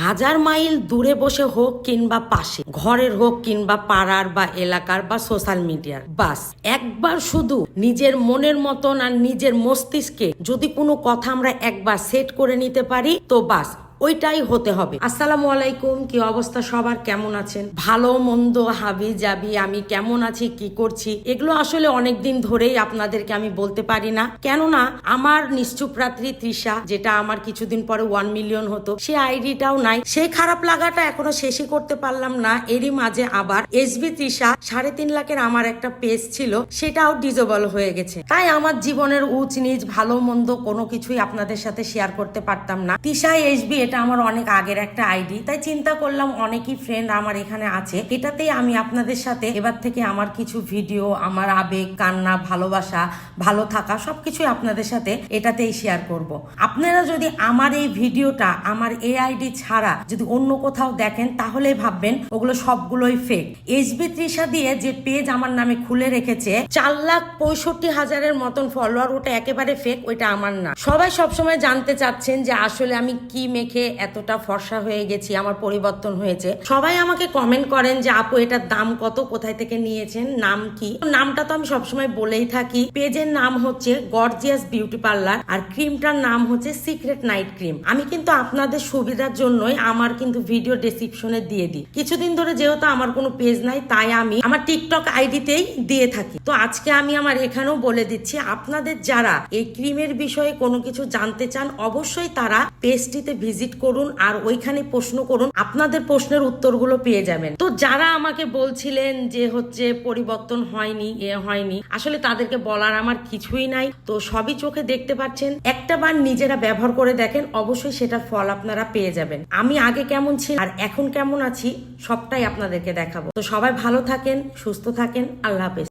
হাজার মাইল দূরে বসে হোক কিংবা পাশে, ঘরের হোক কিংবা পাড়ার বা এলাকার বা সোশ্যাল মিডিয়ার, বাস একবার শুধু নিজের মনের মতন আর নিজের মস্তিষ্কে যদি কোনো কথা আমরা একবার সেট করে নিতে পারি তো বাস ওইটাই হতে হবে। আসসালামু আলাইকুম, কি অবস্থা সবার, কেমন আছেন? ভালো মন্দ হাবি যাবি, আমি কেমন আছি, কি করছি, এগুলো আসলে অনেকদিন ধরেই আপনাদেরকে আমি বলতে পারি না, কেননা আমার নিশ্চুপ রাত্রি তৃষা, যেটা আমার কিছুদিন পরে 1 মিলিয়ন হতো, সে আইডিটাও নাই। সেই খারাপ লাগাটা এখনো শেষই করতে পারলাম না। এরই মাঝে আবার এসবি তৃষা 3.5 লাখের আমার একটা পেজ ছিল, সেটাও ডিজেবল হয়ে গেছে। তাই আমার জীবনের উচ নিচ ভালো মন্দ কোনো কিছুই আপনাদের সাথে শেয়ার করতে পারতাম না। তৃষা এসবি এটা আমার অনেক আগের একটা আইডি, তাই চিন্তা করলাম অনেকই ফ্রেন্ড আমার এখানে আছে, এটাতেই আমি আপনাদের সাথে এবার থেকে আমার কিছু ভিডিও, আমার আবেগ, কান্না, ভালোবাসা, ভালো থাকা সবকিছুই আপনাদের সাথে এটাতেই শেয়ার করব। আপনারা যদি আমার এই ভিডিওটা আমার এই আইডি ছাড়া যদি অন্য কোথাও দেখেন তাহলে ভাববেন ওগুলো সবগুলোই ফেক। এসবি তৃষা দিয়ে যে পেজ আমার নামে খুলে রেখেছে 4,65,000-এর মতন ফলোয়ার, ওটা একেবারে ফেক, ওইটা আমার না। সবাই সবসময় জানতে চাচ্ছেন যে আসলে আমি কি মেখে এতটা ফর্সা হয়ে গেছি, আমার পরিবর্তন হয়েছে। সবাই আমাকে কমেন্ট করেন যে আপু এটার দাম কত, কোথায় থেকে নিয়েছেন, নাম কি? নামটা তো আমি সবসময় বলেই থাকি। পেজের নাম হচ্ছে গর্জিয়াস বিউটি পার্লার আর ক্রিমটার নাম হচ্ছে সিক্রেট নাইট ক্রিম। আমি কিন্তু আপনাদের সুবিধার জন্যই আমার কিন্তু ভিডিও ডেসক্রিপশনে দিয়ে দিই। কিছুদিন ধরে যেহেতু আমার কোনো পেজ নাই, তাই আমি আমার টিকটক আইডিতেই দিয়ে থাকি। তো আজকে আমি আমার এখানেও বলে দিচ্ছি, আপনাদের যারা এই ক্রিমের বিষয়ে কোনো কিছু জানতে চান অবশ্যই তারা পেজটিতে ভিজিট করুন আর ওইখানে প্রশ্ন করুন, আপনাদের প্রশ্নের উত্তরগুলো পেয়ে যাবেন। তো যারা আমাকে বলছিলেন যে হচ্ছে পরিবর্তন হয়নি, হয়নি, আসলে তাদেরকে বলার আমার কিছুই নাই। তো সবই চোখে দেখতে পাচ্ছেন, একটা বার নিজেরা ব্যবহার করে দেখেন, অবশ্যই সেটার ফল আপনারা পেয়ে যাবেন। আমি আগে কেমন ছিলাম আর এখন কেমন আছি সবটাই আপনাদেরকে দেখাবো। তো সবাই ভালো থাকেন, সুস্থ থাকেন, আল্লাহ হাফেজ।